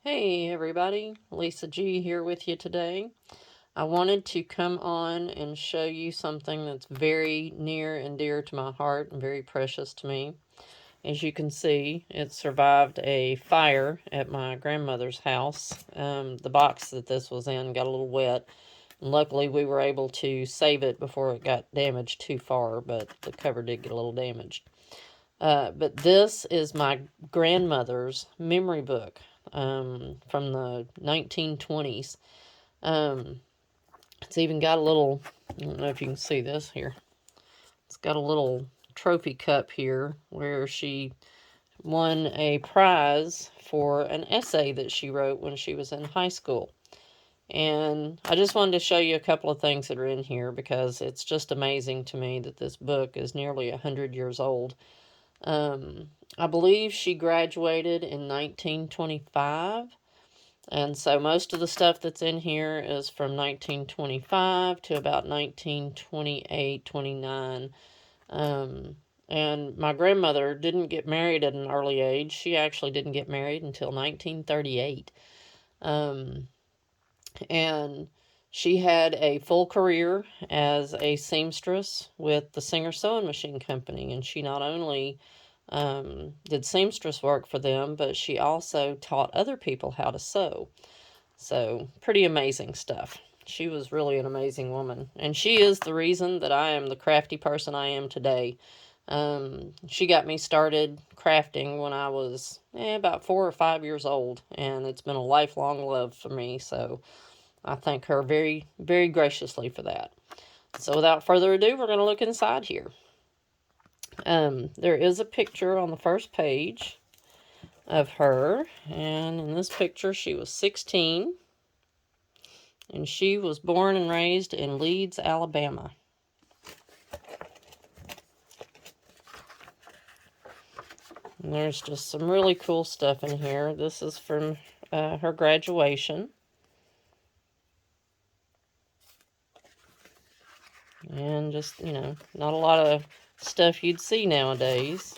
Hey everybody, Lisa G here with you today. I wanted to come on and show you something that's very near and dear to my heart and very precious to me. As you can see, it survived a fire at my grandmother's house. The box that this was in got a little wet. And luckily, we were able to save it before it got damaged too far, but the cover did get a little damaged. But this is my grandmother's memory book from the 1920's. It's even got a little, I don't know if you can see this here. It's got a little trophy cup here where she won a prize for an essay that she wrote when she was in high school. And I just wanted to show you a couple of things that are in here because it's just amazing to me that this book is nearly 100 years old. I believe she graduated in 1925. And so most of the stuff that's in here is from 1925 to about 1928, 29. And my grandmother didn't get married at an early age. She actually didn't get married until 1938. And she had a full career as a seamstress with the Singer Sewing Machine Company. And she not only did seamstress work for them, but she also taught other people how to sew. So, pretty amazing stuff. She was really an amazing woman. And she is the reason that I am the crafty person I am today. She got me started crafting when I was about 4 or 5 years old. And it's been a lifelong love for me. So, I thank her very, very graciously for that. So, without further ado, we're going to look inside here. There is a picture on the first page of her, and in this picture she was 16, and she was born and raised in Leeds, Alabama. And there's just some really cool stuff in here. This is from her graduation. And just, not a lot of stuff you'd see nowadays.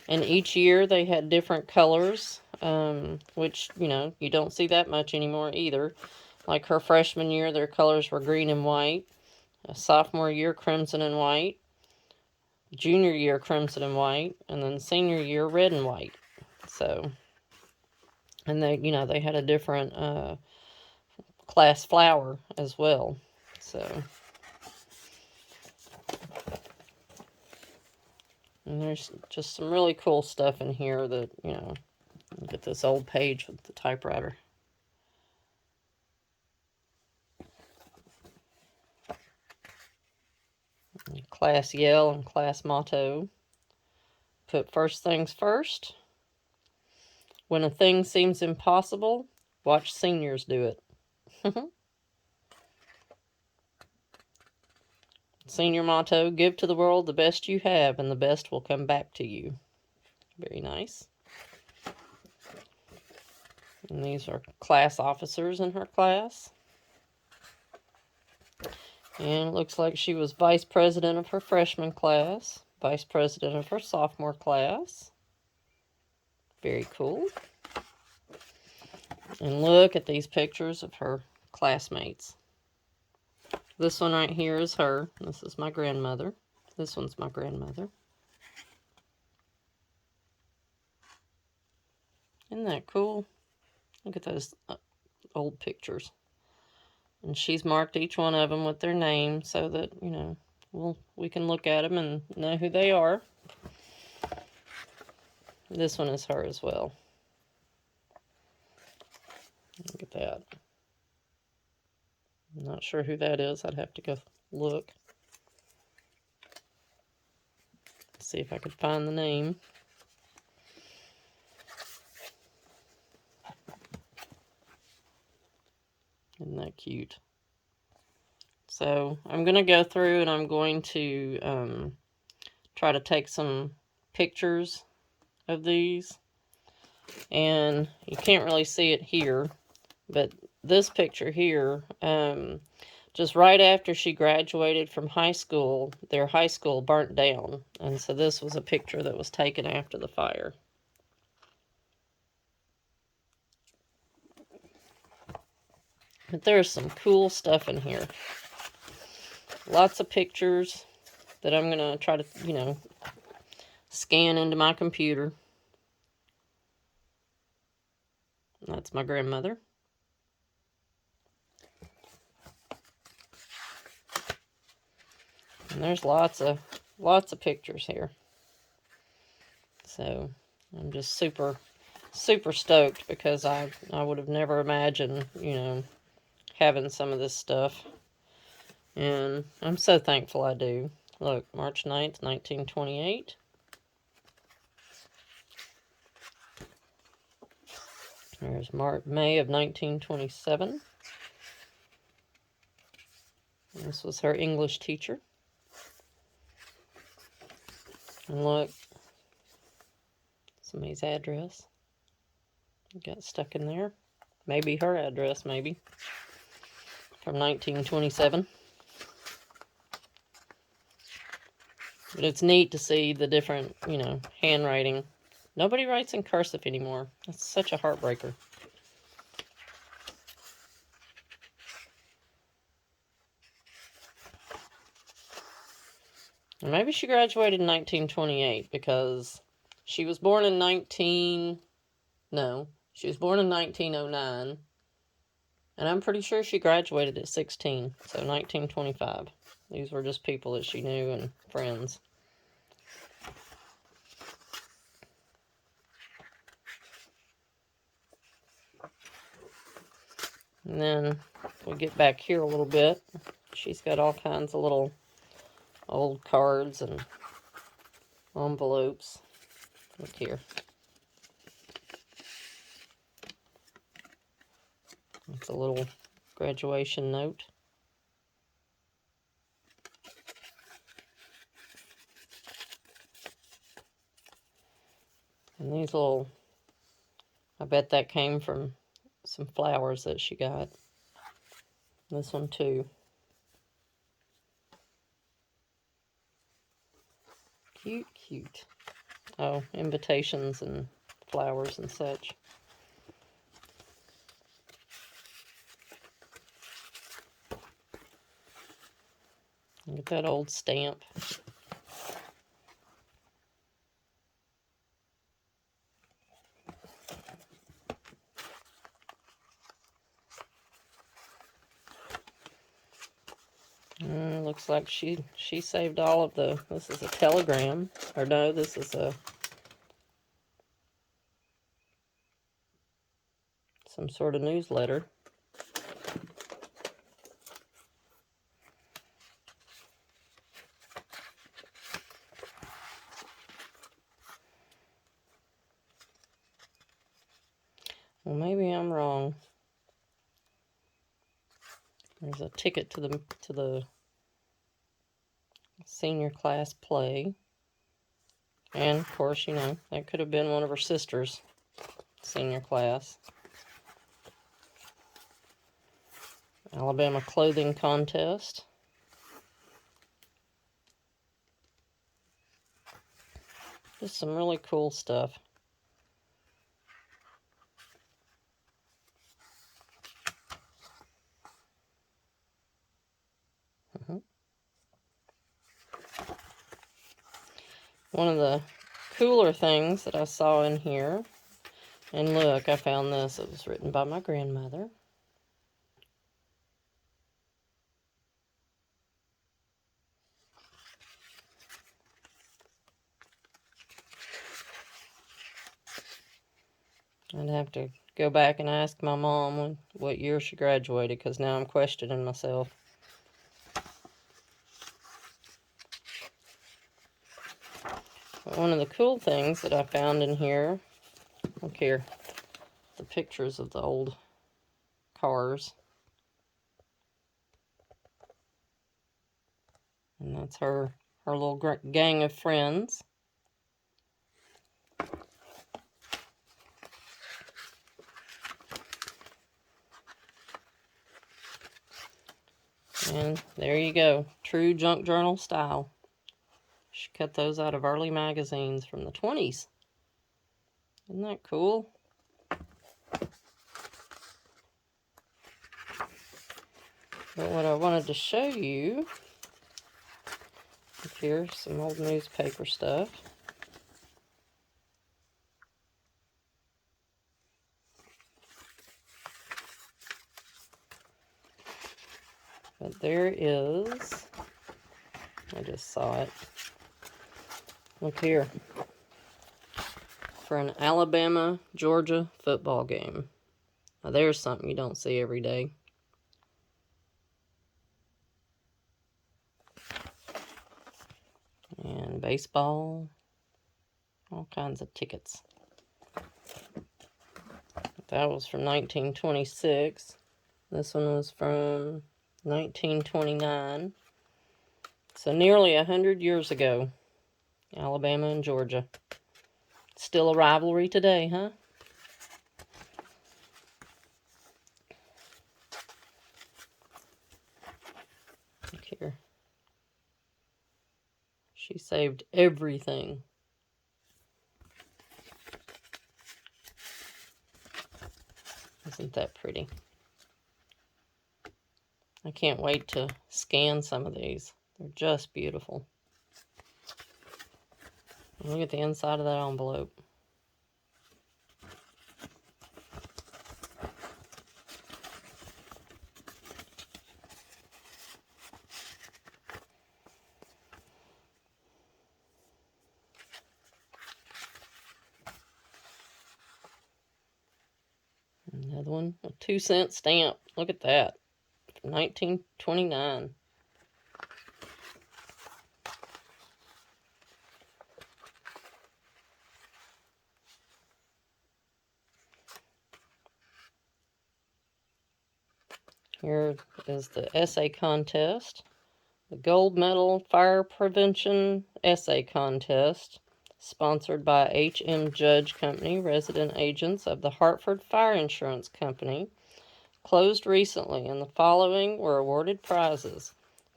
And each year they had different colors, which, you don't see that much anymore either. Like her freshman year, their colors were green and white. Sophomore year, crimson and white. Junior year, crimson and white. And then senior year, red and white. So, and they had a different class flower as well. So, and there's just some really cool stuff in here that, look at this old page with the typewriter. Class yell and class motto. Put first things first. When a thing seems impossible, watch seniors do it. Senior motto, give to the world the best you have and the best will come back to you. Very nice. And these are class officers in her class. And it looks like she was vice president of her freshman class, vice president of her sophomore class. Very cool. And look at these pictures of her classmates. This one right here is her. This is my grandmother. This one's my grandmother. Isn't that cool? Look at those old pictures. And she's marked each one of them with their name so that, we can look at them and know who they are. This one is her as well. Look at that. I'm not sure who that is. I'd have to go look. See if I could find the name. Isn't that cute? So I'm going to go through and I'm going to try to take some pictures of these. And you can't really see it here, but this picture here, just right after she graduated from high school, their high school burnt down. And so this was a picture that was taken after the fire. But there's some cool stuff in here. Lots of pictures that I'm going to try to, you know, scan into my computer. That's my grandmother. And there's lots of pictures here. So I'm just super stoked because I would have never imagined, you know, having some of this stuff. And I'm so thankful I do. Look, March 9th, 1928. There's May of 1927. This was her English teacher. And look, somebody's address got stuck in there. Maybe her address, maybe. From 1927. But it's neat to see the different, you know, handwriting. Nobody writes in cursive anymore. That's such a heartbreaker. And maybe she graduated in 1928 because she was born in 1909. And I'm pretty sure she graduated at 16, so 1925. These were just people that she knew and friends. And then we get back here a little bit. She's got all kinds of little old cards and envelopes. Look here. It's a little graduation note. And these little, I bet that came from some flowers that she got. This one too. Cute, cute. Oh, invitations and flowers and such. Look at that old stamp. Looks like she saved all of the, this is a telegram, or no, this is some sort of newsletter. Well, maybe I'm wrong. There's a ticket to the senior class play. And, of course, you know, that could have been one of her sisters' senior class. Alabama clothing contest. Just some really cool stuff. One of the cooler things that I saw in here, and look, I found this. It was written by my grandmother. I'd have to go back and ask my mom what year she graduated, because now I'm questioning myself. But one of the cool things that I found in here, look here, the pictures of the old cars. And that's her little gang of friends. And there you go, true junk journal style. She cut those out of early magazines from the 20s. Isn't that cool? But what I wanted to show you, here's some old newspaper stuff. But there is, I just saw it. Look here. For an Alabama-Georgia football game. Now there's something you don't see every day. And baseball. All kinds of tickets. That was from 1926. This one was from 1929. So nearly 100 years ago. Alabama and Georgia. Still a rivalry today, huh? Look here. She saved everything. Isn't that pretty? I can't wait to scan some of these. They're just beautiful. Look at the inside of that envelope. Another one, a 2-cent stamp. Look at that. 1929. Here is the essay contest. The Gold Medal Fire Prevention Essay Contest, sponsored by H.M. Judge Company, resident agents of the Hartford Fire Insurance Company, closed recently, and the following were awarded prizes.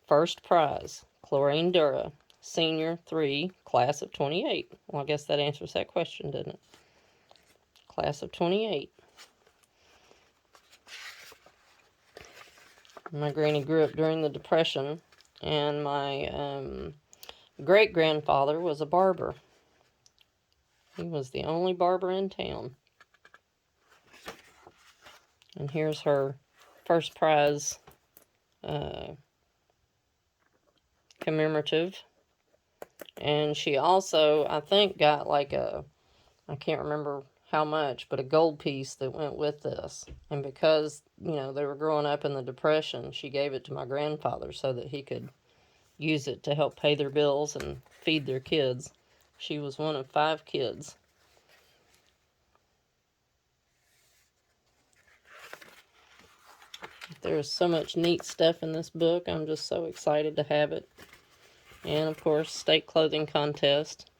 First prize, Chlorine Dura, Senior 3, Class of 28. Well, I guess that answers that question, didn't it? Class of 28. My granny grew up during the Depression, and my great-grandfather was a barber. He was the only barber in town. And here's her first prize commemorative. And she also, I think, got like a, I can't remember how much, but a gold piece that went with this. And because, you know, they were growing up in the Depression, she gave it to my grandfather so that he could use it to help pay their bills and feed their kids. She was one of 5 kids. There's so much neat stuff in this book. I'm just so excited to have it. And, of course, state clothing contest.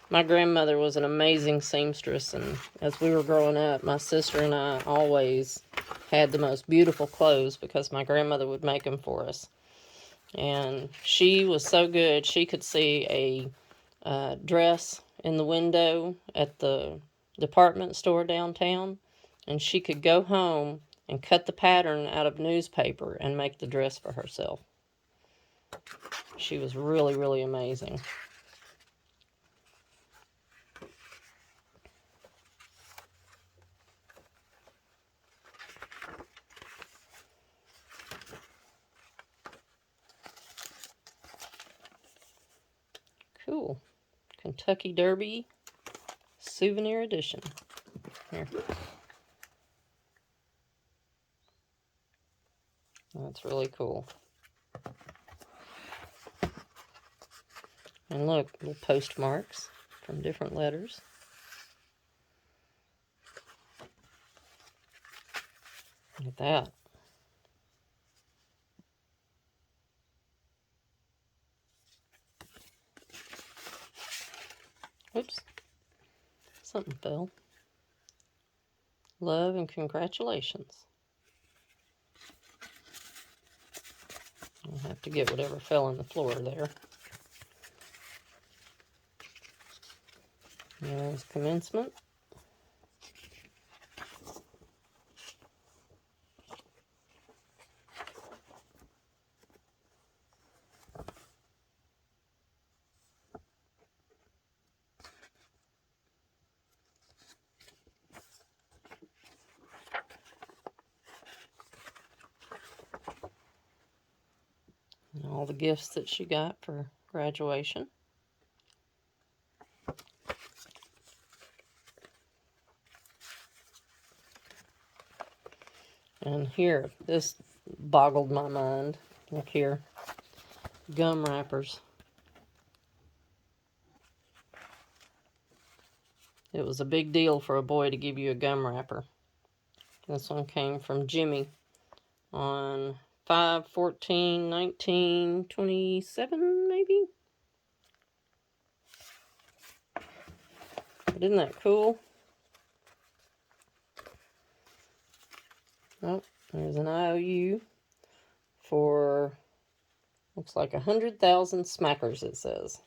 My grandmother was an amazing seamstress, and as we were growing up, my sister and I always had the most beautiful clothes because my grandmother would make them for us. And she was so good, she could see a dress in the window at the department store downtown, and she could go home and cut the pattern out of newspaper and make the dress for herself. She was really, really amazing. Cool. Kentucky Derby souvenir edition. Here. That's really cool. And look, little postmarks from different letters. Look at that. Oops. Something fell. Love and congratulations. I'll have to get whatever fell on the floor there. There's commencement. all the gifts that she got for graduation. And here, this boggled my mind. Look here, gum wrappers. It was a big deal for a boy to give you a gum wrapper. This one came from Jimmy on 5/14/1927, maybe? But isn't that cool? Oh, there's an IOU for, looks like 100,000 smackers, it says.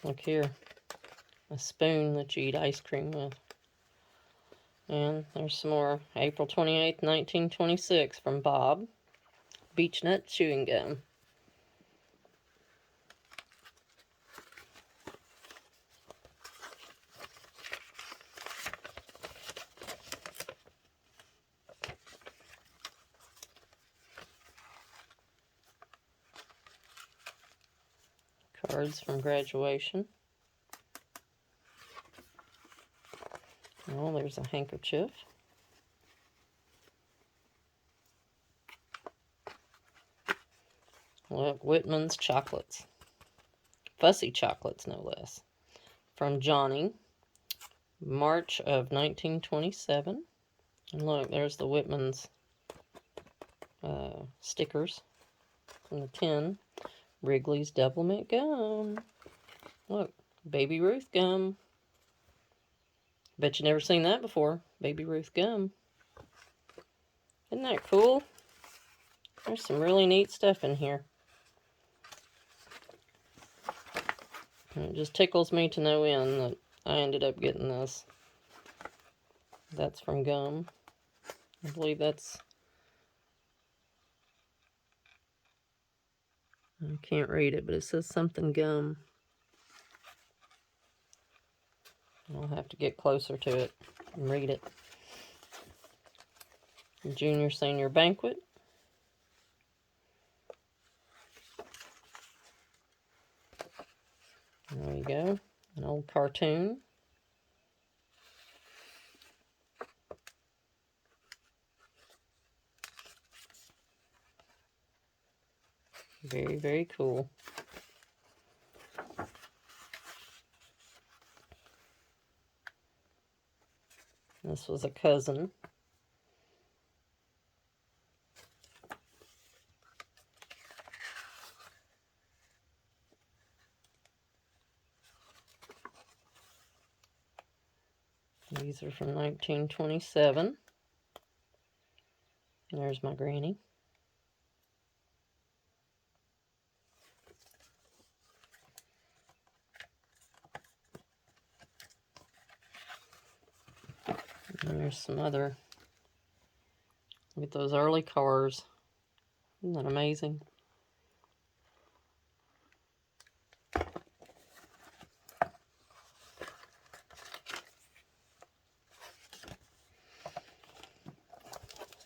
Look here, a spoon that you eat ice cream with. And there's some more April 28th, 1926 from Bob. Beech nut chewing gum. Cards from graduation. Oh, there's a handkerchief. Look, Whitman's chocolates. Fussy chocolates, no less. From Johnny, March of 1927. And look, there's the Whitman's stickers from the tin. Wrigley's Double Mint Gum. Look, Baby Ruth gum. Bet you never seen that before. Baby Ruth gum. Isn't that cool? There's some really neat stuff in here. And it just tickles me to no end that I ended up getting this. That's from gum. I believe that's... I can't read it, but it says something gum. I'll have to get closer to it and read it. Junior Senior Banquet. There you go. An old cartoon. Very, very cool. This was a cousin. These are from 1927. There's my granny. And there's some other. Look at those early cars. Isn't that amazing?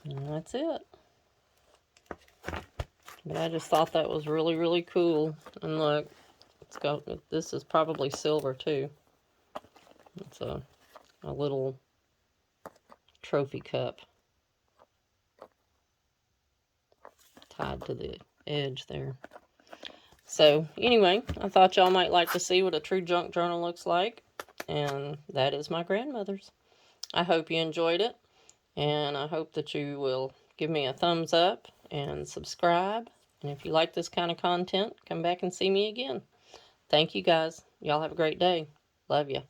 And that's it. But I just thought that was really, really cool. And look, it's got, this is probably silver too. It's a little trophy cup tied to the edge there. So anyway, I thought y'all might like to see what a true junk journal looks like. And that is my grandmother's. I hope you enjoyed it. And I hope that you will give me a thumbs up and subscribe. And if you like this kind of content, come back and see me again. Thank you guys. Y'all have a great day. Love ya.